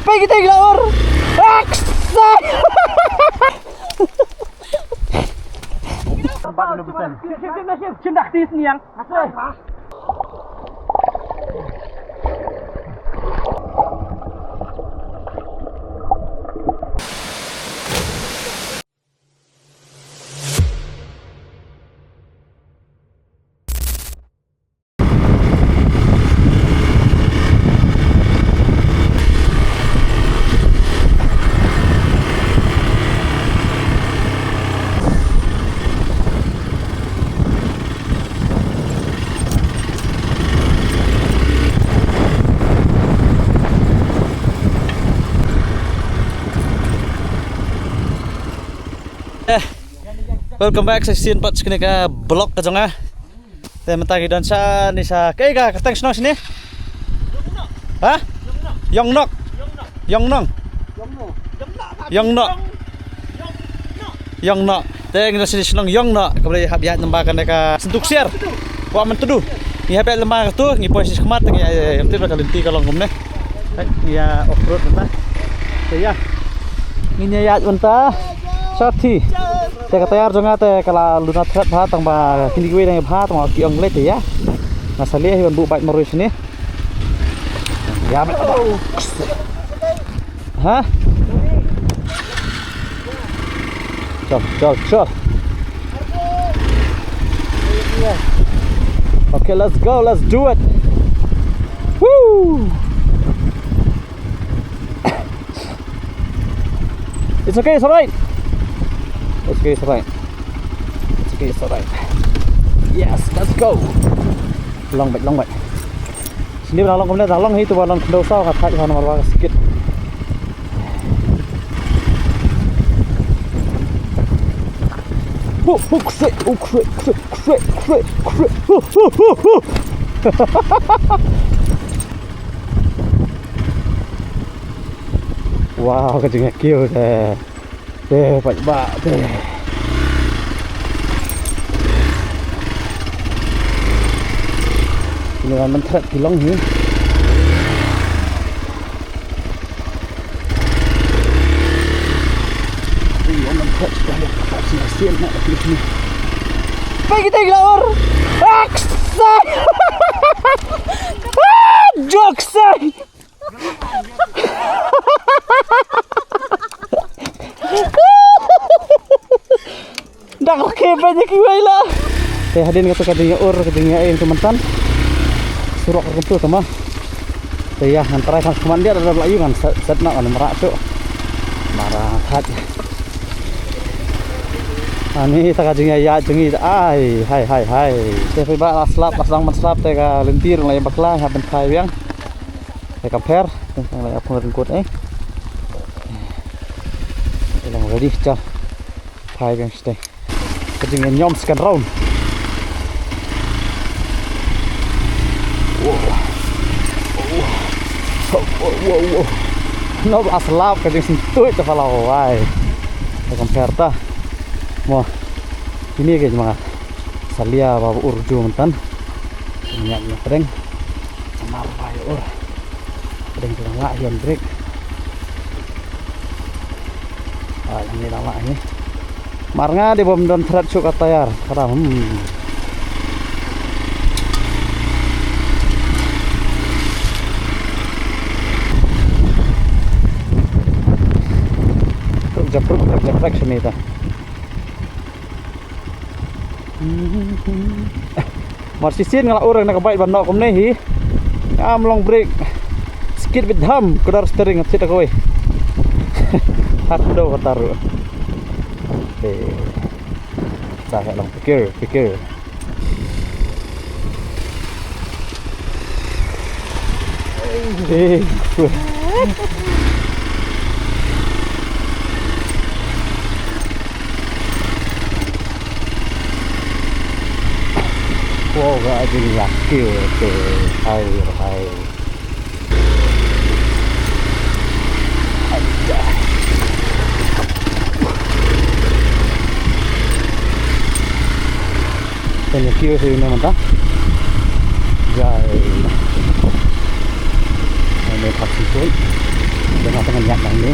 Pagi kita laur. Aksay. Tempat lu pesan. Siap. Cendak tis ni yang. Asal. Welcome back sa Sin Pat kini ka blog ka jonga. Te matagi don sa ni sa kay ka thanks no sini. Ha? Yongnok. Te ngi sini senang Yongnok. Kabri habiat nembakan ka sentuk siar. Wa man tudu. Ni habiat lemah tu ngi posisi kemat ngi emtir ka lenti ka longom ne. Ya off road na. Ya. Ngi ya unta. Sathi. Te katayar jonga te kala luna thrat bha tang ba kini gue nang bha tang ki ong le te ya nasali hi bu bait marus ni ya ha chop okay, let's go, let's do it. Woo. It's okay, it's alright. It's alright. Yes, let's go. Long bait. Sini long kemudian long itu balon kendau saw kat sana marwah sedikit. Ukse. Wow, kecingnya cute deh. Baik deh. Ini kan mentret kilong ni. Ini mentret sekali. Hasil nak pilih ni. Pagi kita laur. Aksay. Joksay. Dak oke banyak kiwai lah. Hadin kata kadinya kadinya teman-teman. Surok kertu sama. Ya antara kan cuman dia ada layu kan set nak kan merak tu. Marah hat. Ani tak kadinya ya jengi ai hai. Saya ba slap pasang slap te ka lentir lai bakla ha ben khai wiang. Te ka pher tang lai apun rengkut Ilang ready cha. Khai wiang stay. Kejingnya nyom sekan round. Wow. No aslap kejing sentuh itu kalau wai. Compare ta. Mo. Ini ke cuma salia babu urju mentan. Minyak kering. Samar bai ur. Kering ngak yon break. Ini lama ini. Marnga di bom don thrat cuk atayar. Karam. Japruk sini ta. Marsisin ngala orang nak bait ban nok komne hi. Am long break. Skid with hum kudar steering sit aku we. Hat do kataru. Saya long pikir. Wow, gak jadi yakil tu. Hai. Tanya kira sih mana mantap. Jai. Ini vaksin tu. Dengan jangan lihat ini.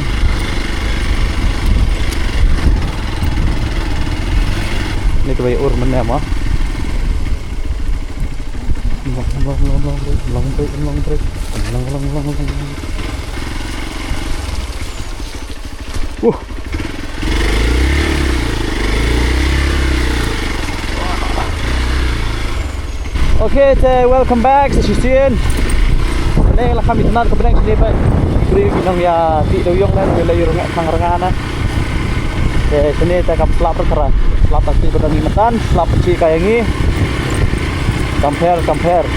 Ini tuh ur mana mah? Long break. Okay, welcome back sa Sisian. Ini lah kami tenat kebenar sini pak. Beri binang ya ti doyong dan bila yurung kangrangana. Sini kita akan selap perkeran. Selap pasti berdami metan, selap peci kayangi. Compare.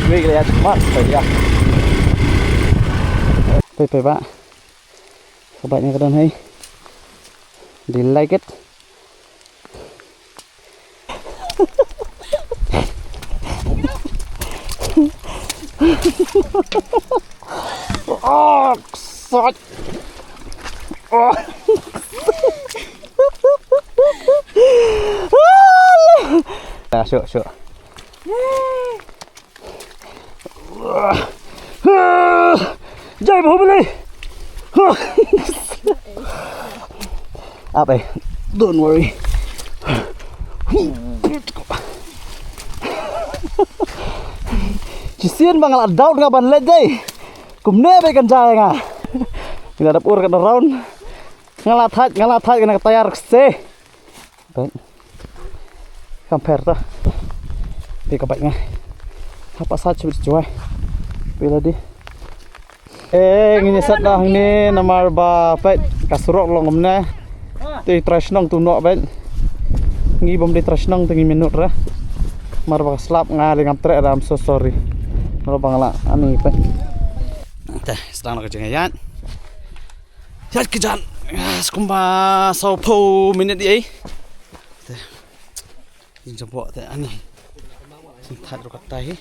Wih lihat cepat ya. Pepe pak. Sobatnya kedan hai. Do you like it? Oh, sot. Oh. Nah, syuk. Jai Bahubali. Apa? Don't worry. Sisian bang ala daun ngaban ledai. Kumne be kan jaya nga. Kita ada ur kan round. Ngalat hat kena tayar se. Baik. Compare ta. Di kapak nga. Apa saja bisa jual. Bila di. Ini set dah ni nomor bapak kasurok long omna. Ti trash nong tu nok baik. Ngi bom di trash nong tengi minut ra. Mar ba slap ngali ngam trek I'm so sorry. Kalau bangla ani pak. Teh sedang nak kerja ya kejan. Sekumba saupo minit ai. Teh. Jemput teh ani. Sintat ro katai.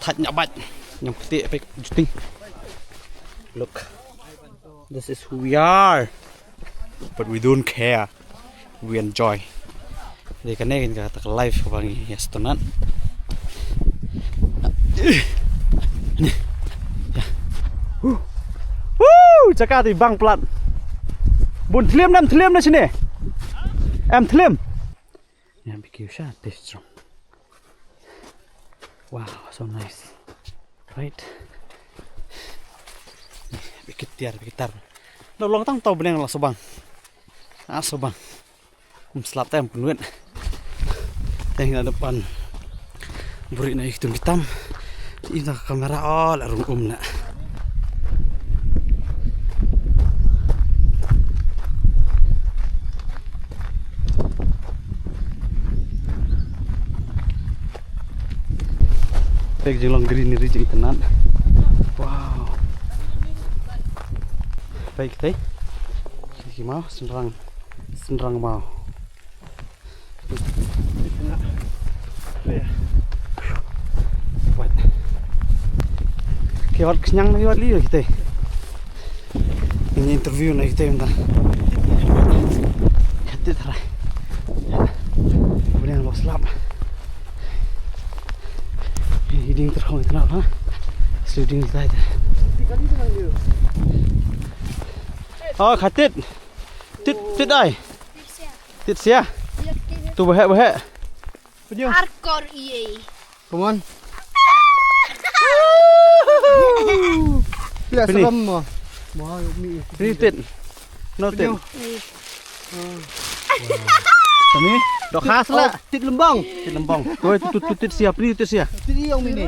Tat nyabat. Yang putih apa juting. Look. This is who we are. But we don't care. We enjoy. Jadi kan ini kita live bang ya setenan. Ini. Ya. Cakap di bang pelat. Bun thlim nam sini. Thlim. Ya bikin shot this strong. Wow, so nice. Right. Bikin tiar. Dah ulang tang tahu benar lah sobang. Sobang. Selap tem penuh. Tengah depan. Beri na hitam. Ini kamera all arung nak. Pek jelang greenery jadi tenan. Wow. Baik teh. Iki mau senrang mau. Buat. Kiwat kenyang lagi buat lihat kita. Ini interview nak kita minta. Hati terai. Kemudian los lap. Hiding terkong itu apa? Sliding kita aja. Oh, khatit. Tit ai. Tit sia. Tu bahek. Punya. Hardcore EA. Come on. Tidak serem mah. Mau mi. Ini tit. No tit. Kami dok khas lah. Tit lembang. Tit lembang. Tu tit sia, tit sia. Tit yang ini.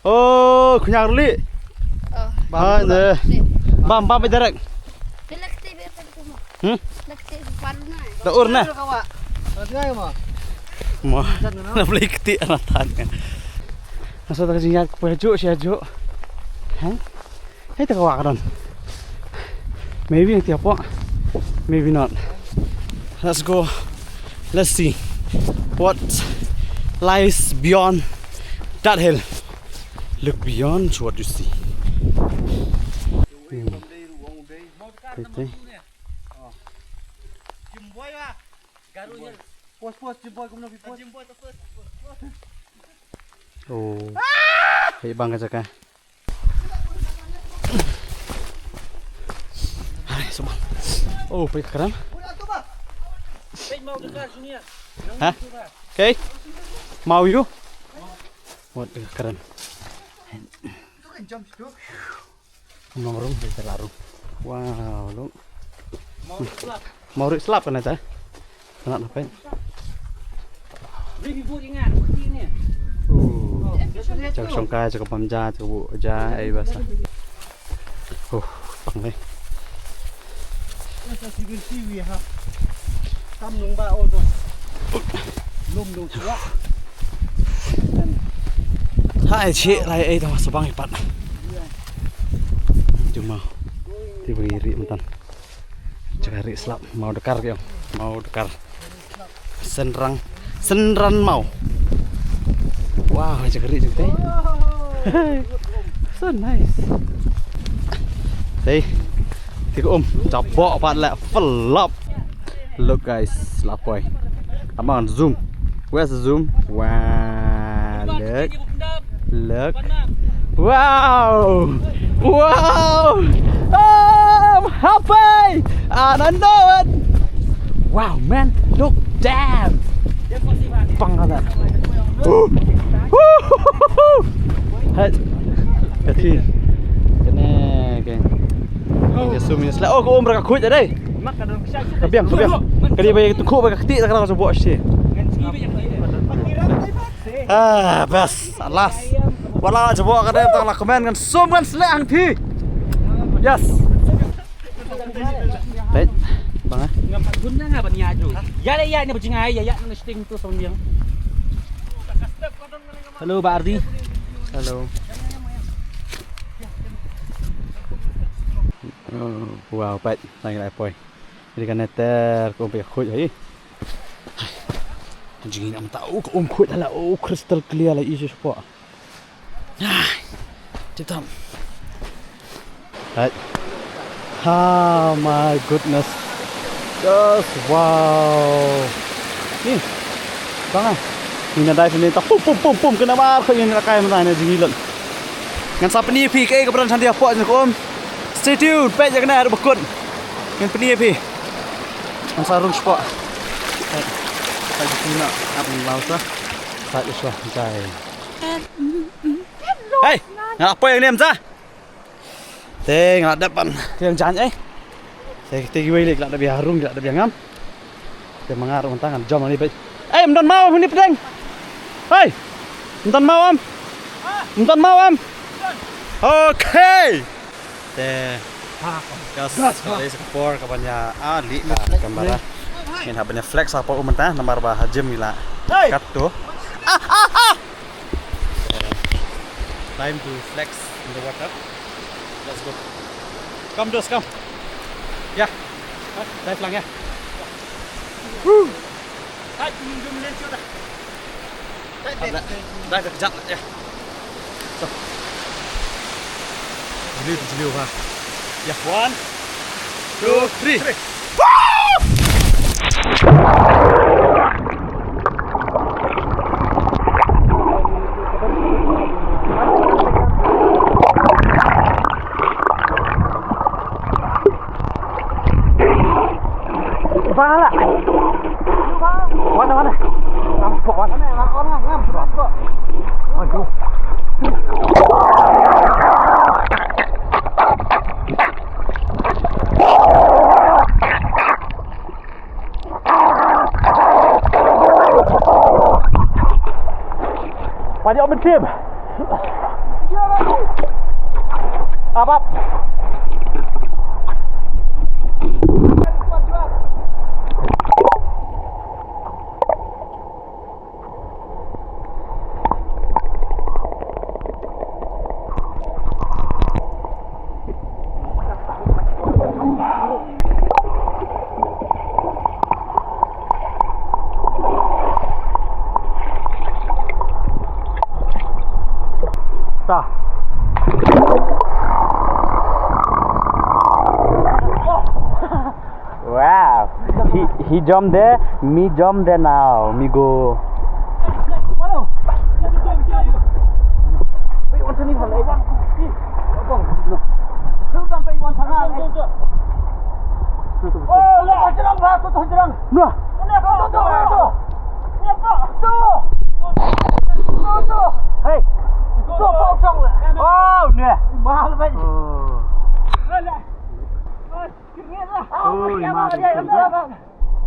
Oh, kenyang ruli. Bam berjarak. Dah urna. Rasanya mah. Mah, nak beli ketik anatan. Masa tak jingat kepajuk si ajuk. Tak kawak kan? Maybe yang tiap apa? Maybe not. Let's go. Let's see what lies beyond that hill. Look beyond what you see. Oh, hey bang kacaka. semua. Oh, pergi keren. Hah? Oke. Mau yuk? Waduh, keren. Nomor terlalu. Wow, lu. Mau selap kan itu? Kenapa ngapain? Jaga songkai, jaga pamja, jaga bu, jaga bahasa. Bang nih. Hai cik, lai itu sebang ipat. Cuma diberi mentan. Cari selap, mau dekar ya, mau dekar. Senran mau. Wow, cari juga. So nice. Đây thì có chọc bọ bạn lại flop. Look guys, lapoi. Come on, zoom. Where's the zoom? Wow, look. Wow, wow. Oh, I'm happy and I know it. Wow, man, look, damn. Bang ada. Hết. Cái gì? Cái này cái. Cái zoom ini. Oh, kau mereka kuat ada. Kebiang. Kali bayar tu kau bayar ketik tak kena sebut sih. Bas, alas. Walau coba kada tak nak komen kan zoom kan selek hang thi. Yes. Baik. Bang ah. Ngampak guna ngah banya tu. Ya ni berjengai ya nak sting tu sama dia. Halo Pak Ardi. Halo. Wow, baik. Lagi lại poi. Jadi kan neter kau pergi khuj hari. Jadi nak tahu kau khuj lah. Oh, crystal clear lah isu semua. Cepat. Baik. Oh my goodness. Just wow. Ni. Bang ah. Ini ada sini tak pum kena mar kau yang rakai mana ni jilan. Ngan siapa ni pi ke keberan santi apa je kau. Stay tuned, pet je kena ada berkut. Ngan pi pi. Ngan sarung sport. Saya sini nak apa laut lah. Saya suah jai. Hey, apa yang ni amza? Tengok depan. Yang jangan Saya kita giwai lek ada biarung, ada biangam. Dia mengarung tangan jam ni baik. Menton mau ni pedeng. Hei, menton mau am. Menton mau am. Okay. Gas dari sektor kapannya Ali gambar. Ini habanya flex apa mentah nomor bah jem mila. Kat tu. Time to flex in the water. Let's go. Come Dos, come. Ya. Dive lang ya. Hai, minum lencu dah. Dive kejap ya. So. Jeliu ha. Ya, 1 2 3. Mana? Mana? Nampak mana? Nampak. Aduh. Banyak bertim. Apa? Ta. Wow. He jumped there, me jump there now. Me go. tuh jerang. Nah. Tuh. Hei. Tuh kosong lah. Oh, nih. Mahal banget.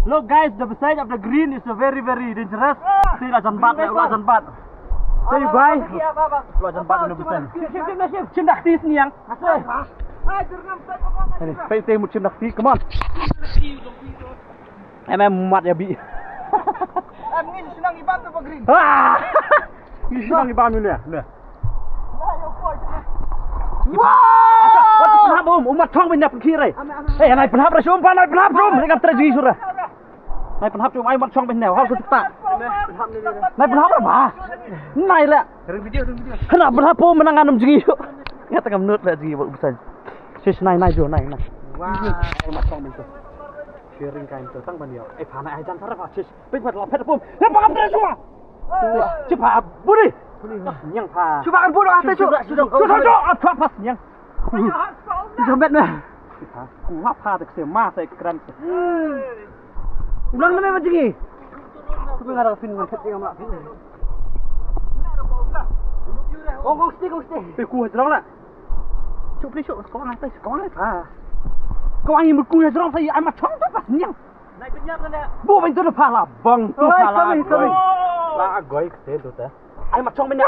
Look guys, the side of the green is very dangerous. See lajan bat. See you guys. Lajan bat ini besar. Chim dakti sini yang. Ini, pay một chim dakti, come on. Em mặt ya bị. Em nghĩ senang iban tuh Pak Green. Ini senang iban ini. Nih. Wah, umat thong bên nhập kia này. Ê, này penhap ra xuống, này penhap xuống, này gặp tragedi sudah. Này penhap xuống, ai mặt thong bên nào, how kita. Này penhap apa? Này lah. Kenapa penhap pun menangan tragedi. Ngata kam nut lah tragedi besar. Sis này jo, này. Wah, mặt thong bên tu. Sharing kain tu, tang ban dia. Eh, phana ai jan sarap sis. Pin phat lapet pun. Này penghap ra xuống. Cepat, budi. Nyang pha. Coba kan bodoh ante Sudah, apa pas nyang. Sampai nih. Ku hap pha tak sema saya keren. Ulang namanya macam ni. Tapi enggak ada fin ngepet yang mak. Gong stick. Pe ku jerang lah. Cuk please kau ngai pha. Kau angin berku jerang saya ai mat chong tu pas nyang. Naik kenyap kan ya. Bu ben tu pha la bang tu pha la. Kami. La goi ke tu ta. Ai mat chong bên này.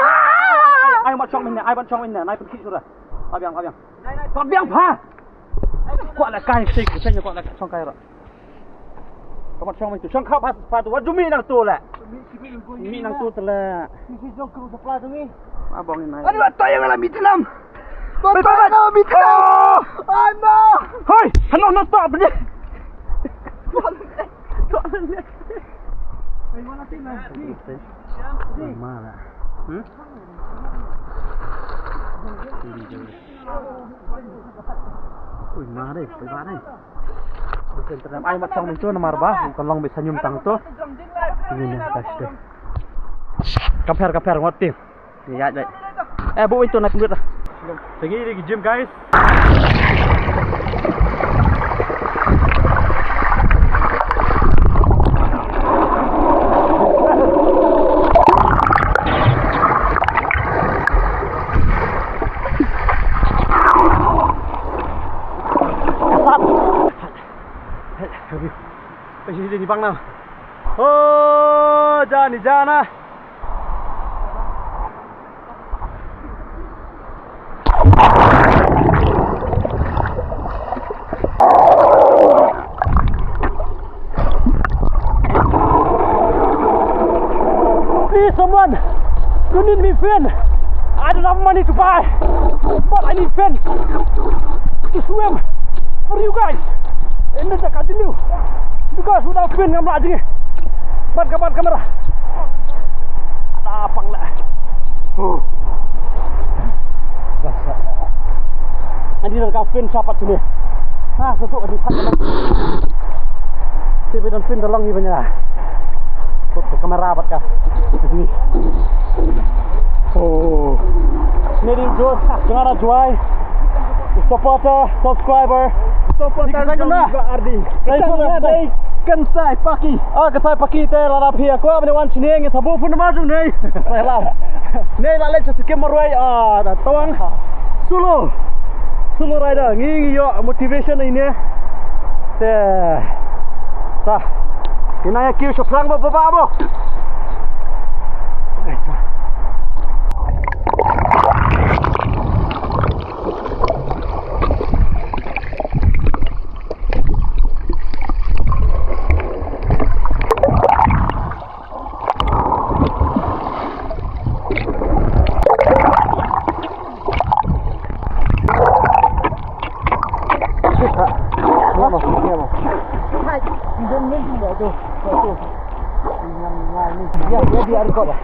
Ai mat chong bên này, ai mat chong bên này, nai pen kit sudah. Abiang. Abiang pha. Kuat lah kai stick, saya kuat lah chong kai rồi. Kau mat chong bên tu, chong khao pha tu, wat jumi nang tu lah. Mi nang tu telah. Sisi jong kru sebelah tu ni. Abang ni naik. Aduh, tayo nga lang Vietnam. Tayo nga Vietnam. Ano? Hoi, hello nak stop ni. Ay, wala tingnan. Mana? Ui, mana deh, mana deh. Bukan terang ai mat chong itu nomor bah, kalau bisa senyum tang tu. Ini dah deh. Kapher ngotim. Ya. Bu itu naik duit lah. Lagi gym guys. Jadi di bang na. Oh, jana. Please someone, you need me fin. I don't have money to buy, but I need fin to swim for you guys. And let's continue. Because without fin ngam lagi. Bat kamera. Ada apang lah. Basah. Nanti nak fin sapat sini. Nah, sesuatu di depan. Tapi dan fin tolong ni punya. Foto kamera bat kah. Sini. Oh. Ini Jos, jangan jual. Supporter, subscriber. Supporter juga Ardi. Dari Kansai Paki. Kansai Paki te lara phia ko abne wan chine nge sabu phun ma jung nei. Sai la. Nei la le chasike marwai tawang. Solo rider ngi yo motivation ini. Te. Ta. Inaya kiu shoprang ba mo. Ya, dia record lah.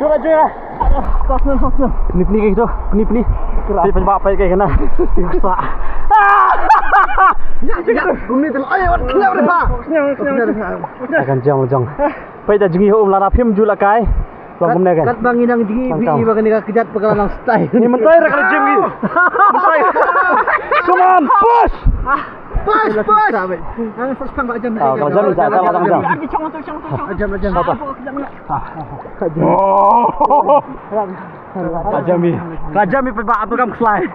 Duduk aja ya. Fasna. Peni kayak gitu. Peni. Di penyebab apa kayak kena. Bisa. Ya, gumni tu. Ayo, kenapa ni pak? Akan jong. Pai dah jengi hom lara phim jula kai. Bang gumne kan. Kat bang inang jengi bi bang ni kejat pekalan nang style. Ni mentai ra kali jengi. Mentai. Come on, push. Push. Ang first time jam. Kalau jam ni jam. Jam. Apa? Rajami pe ba kam slide.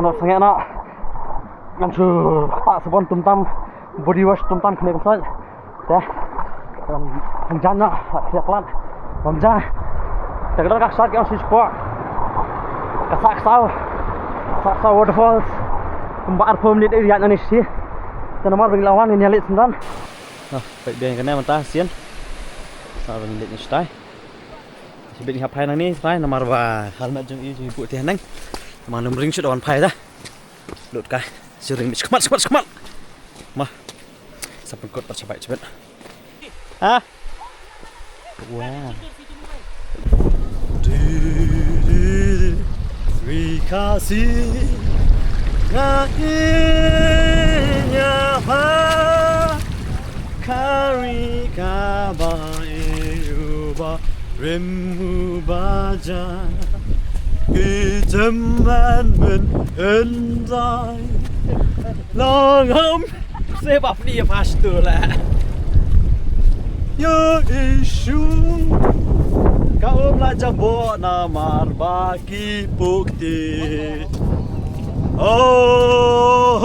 Nak sangat nak Nanti tak sebon tumtam body wash tumtam kena kesal dah hujan nak siap pelan hujan terkadang kak saat yang siswa kasak sau waterfalls tempat permanent area ni sih dan nomor bagi lawan ini lihat sendan nah baik dia kena mentah sian nah bagi lihat ni stay sebab ni apa ni stay nomor ba hal macam ini buat dia nang Mana ring shoot on pai dah. Lut kai. Sering semat. Mah. Sampai kot tak cepat. Ah. Wow. Terima kasih. Akhirnya kari kabar Rimmu baca Keteman menhendai Langam Sebab dia pastulah Ya isu Kau belajar buat namar bagi bukti Oh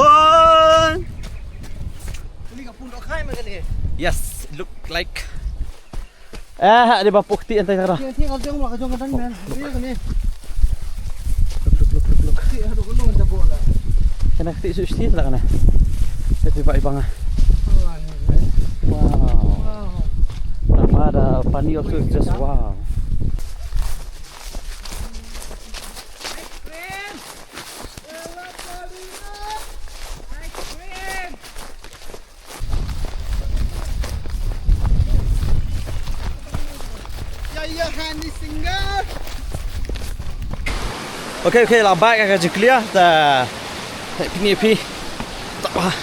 Yes, look like di bawah bukti entah kara Look Kena ketik suci lah kana Jadi pak ibang Wow Ada pani also just wow Okay, lah baik akan clear dah. Ini tak apa.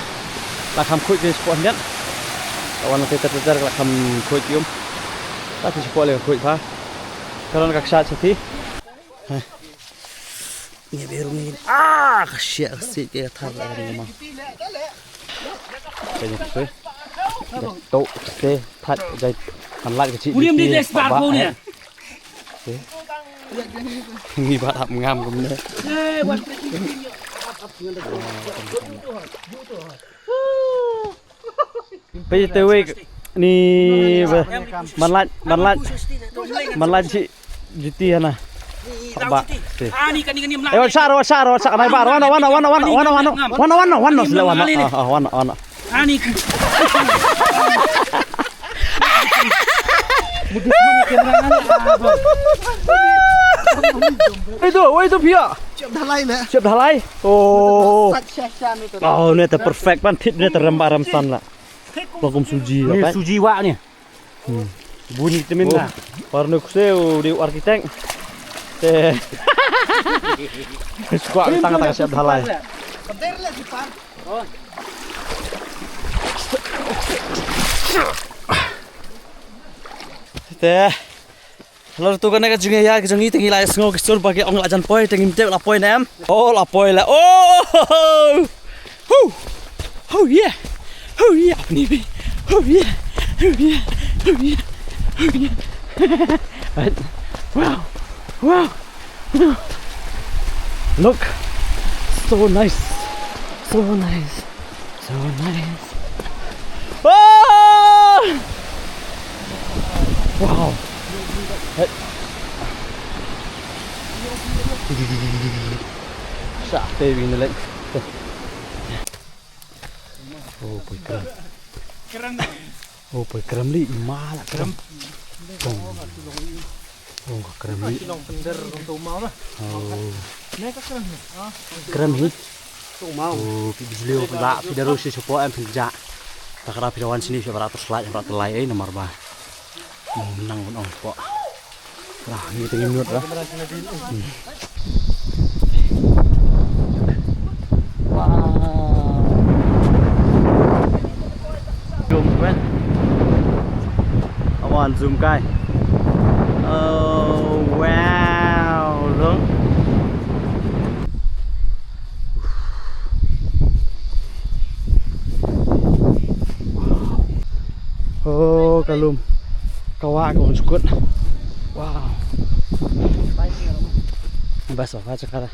Lah kam kuit ke spot ni. Kawan kita terjar lah kam kuit yum. Tapi spot le kuit pa. Kalau nak shot seti. Ini biru ni. Shit dia thar lagi memang. Jadi tu. Tok se that jadi hanlat kecil. William di desbar pun ni. Nghi bạn hậm ngam cũng đấy. Bây giờ tôi ni man lan chị Juti hana. Ba. Ni kan ni melayu. Eh sharo naik bar. Wana sila wana. Wana. Ni Itu pia. Siap dhalai. Oh. Oh, ni perfect ban thit ni terrem san lah. Bagum suji ni apa? suji wak ni. Bunyi temin lah. Parno kuseu di arkitek. Suka tengah-tengah siap dhalai. Lalu tu kan nak jengi ya, jengi tinggi lah sengok kesur bagi orang lajan poi, tinggi mete lah poi nem. Oh lah poi lah. Oh, oh yeah, ni bi, oh yeah. Wow. Look, so nice. Oh! Wow. Sạc tê vì nó lệnh. Oh, bồi keram li malah keram. Oh, keram li. Keram hi. Oh, beliau pula video si support em kerja. Tak kira videoan sini seberapa slide nomor bah. Menang pun kok. Lah, ini tinggi minut lah. Zoom kan? Awan zoom kai. Oh wow, look. Oh, kalum. Kawa kau cukup. Wow. Bas apa cakap?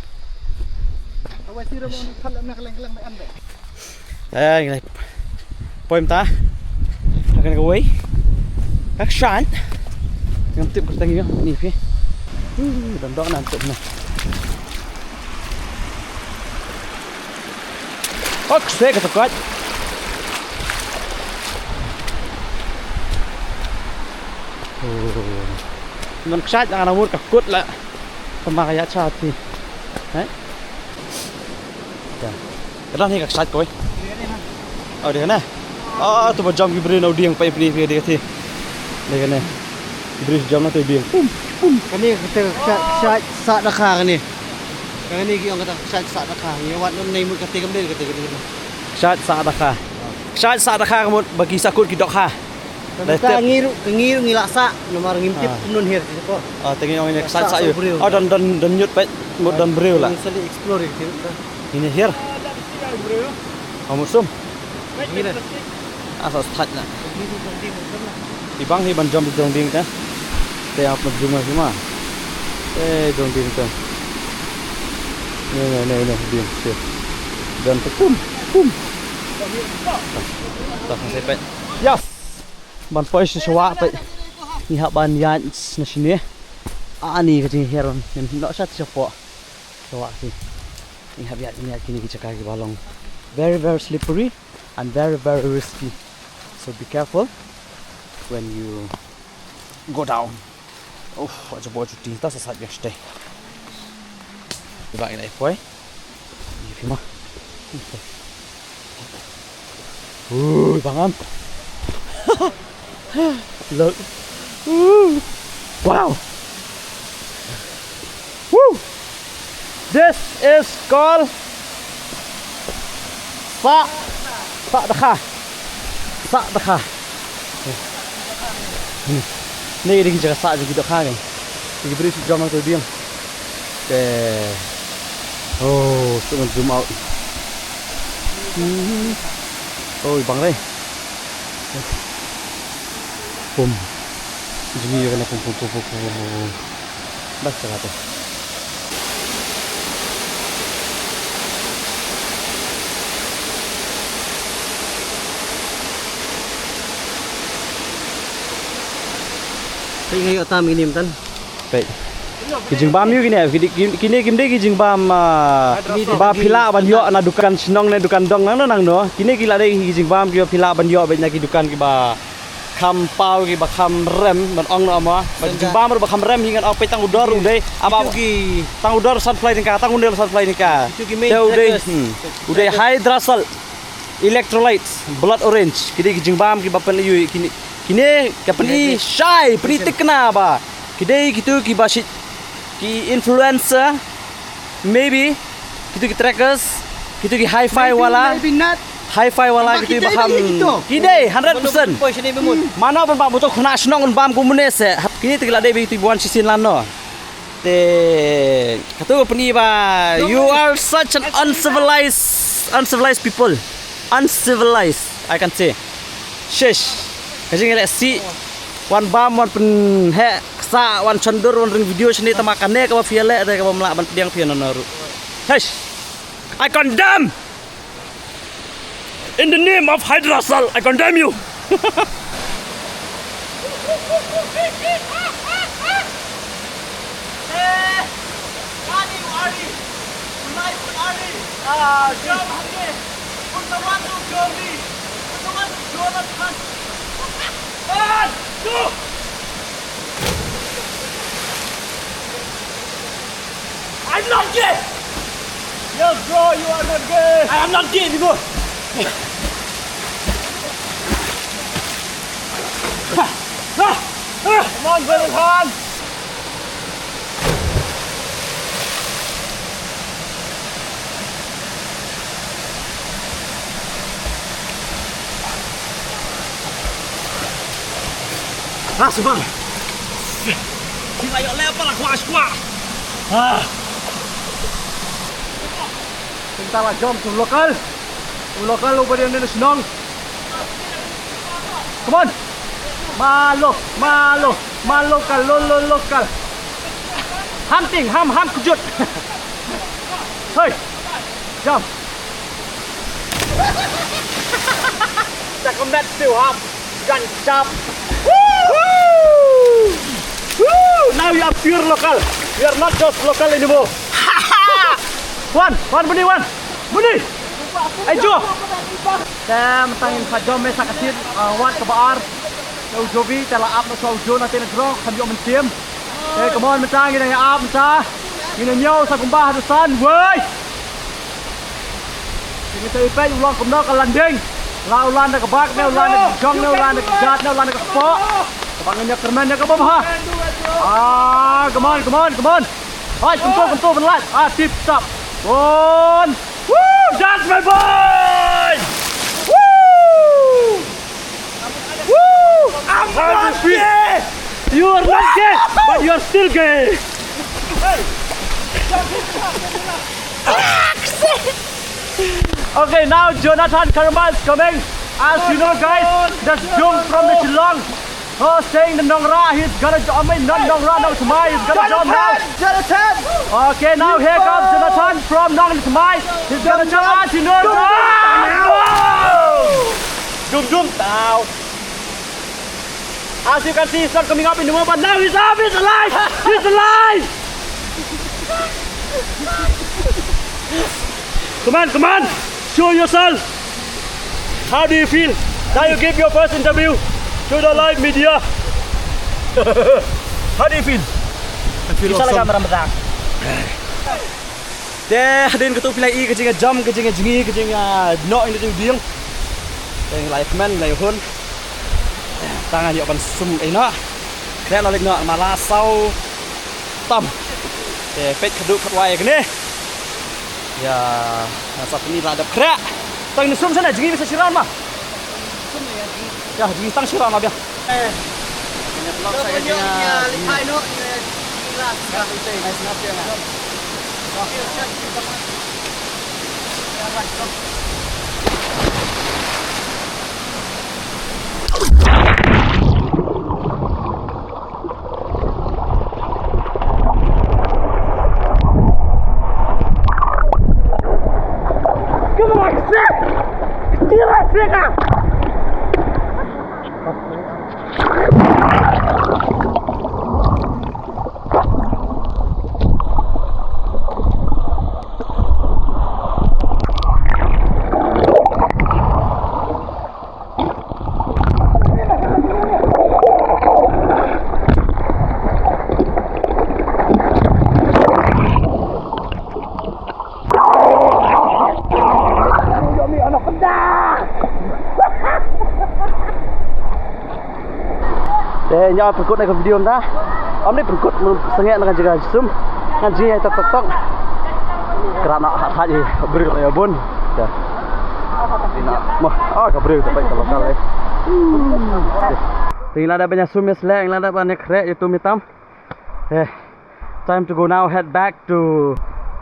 Ini poem ta. Akan kawai. Action. Yang tip kita ni ni pi. Dan dok nanti ni. Okey, kita kuat. Mình sát là một cặp cút lại còn mà cái chặt thì đấy cái đó thì các sát coi ở đây này tụi mình jump cái bridge nào điên phải bridge đây thì đây cái này bridge jump nó tới điên cái này cái sát đặc hàng này cái này cái ông cái sát đặc hàng như vậy nó này một cái tê cái sát đặc hàng một bagi sakut kita ha Kita ngiru ngilaksa nomor ngimpit nun here ko. Tingin yung ini sa iyo. Dan nyut pa dan beriu lah. Sali explore gitu. Ini here. Musum. Gila. Asal start na. Ibang hiban jam dong ding ka. Te आप लोग जुमा जुमा. Dong ding ka. Nih ding sih. Dan pum. Tak sampai. Yes. Ban pois sewa pa. Ni ban yan na sini. Ani ka ting heron. Nak sat sepo. Sewa si. Ni yan kini kita kaki balong. Very slippery and very risky. So be careful when you go down. Oh, aja buat cuti tas saat yang stay. Diba ini boy? Ini firma. Bangan. Look. Wow. Woo. This is called Sa Dakha. Ini di jaga sa juga Dakha kan. Ini beri jam tu diam. Oh, zoom out. Oh, bang leh. Pum. Jadi kena pum. Dah cakap tu. Tapi ngayon tam inim tan. Baik. Kijing bam yu kini kijing bam ba pila ban yo na dukan sinong na dukan dong nang no. Kini gila dei kijing bam ki pila ban yo bet na ki dukan ki ba kham pau ki ba kham rem ban ong no ma. Ba kijing bam ba kham rem hingan ong pe tang udor udai aba ki tang udor sunfly ni ka tang undel sunfly ni ka. Udai hydrosol electrolytes blood orange kini kijing bam ki ba pen yu kini kapani shy pritik na ba kidai gitu ki basit ki influencer maybe gitu ki trackers gitu ki hi-fi wala Maybe not. hi-fi wala gitu baham kidai 100% mana ban ba butuh khuna snong bam kumune se kini tigla dei bi buan sisin lan no te katu pani ba you are such an uncivilized people uncivilized I can say shish kasi ngele si wan bam wan pen he sa wan chondur wan ring video sini tamakane ka fiale ada ka melak ban piang pian naru. Hesh, I condemn in the name of hydrosol. I condemn you. I'm not gay. Yes, bro, you are not gay. I am not gay, bro. Come on, Valentine. Subang. Sila yo lepa la kwa. Kita lah jom tu lokal. Lokal lo beri ni senang. Come on. Malokal, lokal. Hunting, ham kejut. Hei. Jom. Cakap net still ham. Gun jump. Now you are pure local. You are not just local anymore. Wan, Buni. Ayo. Tem tangin kajom me sakasit wat kebaar. Kau jobi tela up so jo na ten grong khamyo mentiem. Come on mentang ini up sa. Ini nyau sa kumbah dusan. Woi. Ini tu ipai ulang kumno ka landing. Laulan na kabak, laulan na jong, laulan na gat, laulan na kapo. Kapangannya kermennya ke bawah. Come on. Hai, kentul belat. Tip top. On. Woo, that's my boy. Woo. Silke. Okay, now Jonathan Karma is coming. As you know, guys, that's Jung from the Shillong. Oh, saying the Nongra, he's gonna jump. I mean, not Nongra, no Samai, he's gonna jump now. Jonathan! Okay, now here comes Jonathan from Nong Samai. He's gonna jump as you know. Jump now. As you can see, he's not coming up in the moment. Now he's up, he's alive! He's alive! Come on! Show yourself! How do you feel? Now you give your first interview to the live media. How do you feel? I feel Bisa awesome. lah gambar betang. Deh, din ketuk pilai I kecing jam kecing jingi kecing no ini tu diang. Yang live man live hun. Tangan dia pan sum ina. Kena nolak nak malah sau tam. Deh, pet keduk kedua yang ni. Ya, saat ini ada kera. Tang sum sana jingi bisa siram mah. Ya, jingi tang siram mah biar. Ini vlog saya punya lipai no. Deh, nyawa perkut nak video dah. Om ni perkut sengit dengan jaga zoom. Dengan jing yang tok. Kerana hat je beri ya bun. Dah. Mah, kabri tak baik kalau kali. Tinggal ada banyak zoom seleng, ada banyak krek itu mitam. Time to go now. Head back to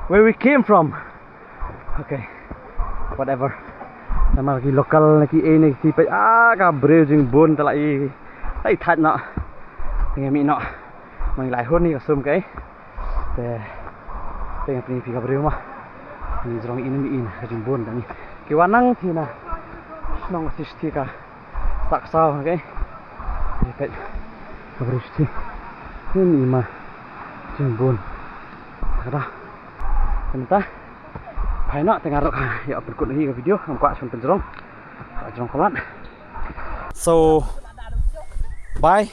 where we came from. Okay, whatever. Nama lagi lokal lagi ini siapa? Kabri jing bun telai. Ai thật nọ nghe mị nọ mình lại hôn đi ở sớm cái để đây là phi gặp rêu mà mình rong in mi in cái buồn đấy cái wanang thì là nong sisti cả tak sao cái cái gặp rêu thì ini mà jing buồn ada kita phải nọ tengah rok ya berikut lagi ke video nampak cuma penjerong kawan so bye.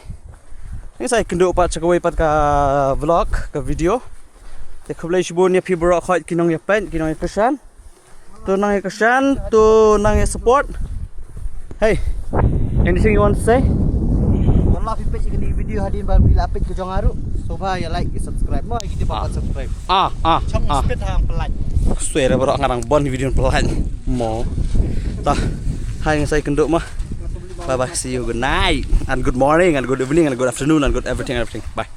Ini saya kenduk pat cakawai pat ka vlog ka video. Te khablai shibun ya pibro khoi kinong ya pen kinong ya kesan. Tu nang ya kesan, tu nang ya support. Hey, anything you want to say? Wallah pipet ini video hadin ban bila apit ke jongaru. Soba ya like, subscribe. Mau kita bawa subscribe. Chong speed hang pelan. Suara berok ngarang bon video pelan. Mo. Tah, hai yang saya kenduk mah. Bye bye, see you, good night and good morning and good evening and good afternoon and good everything. Bye.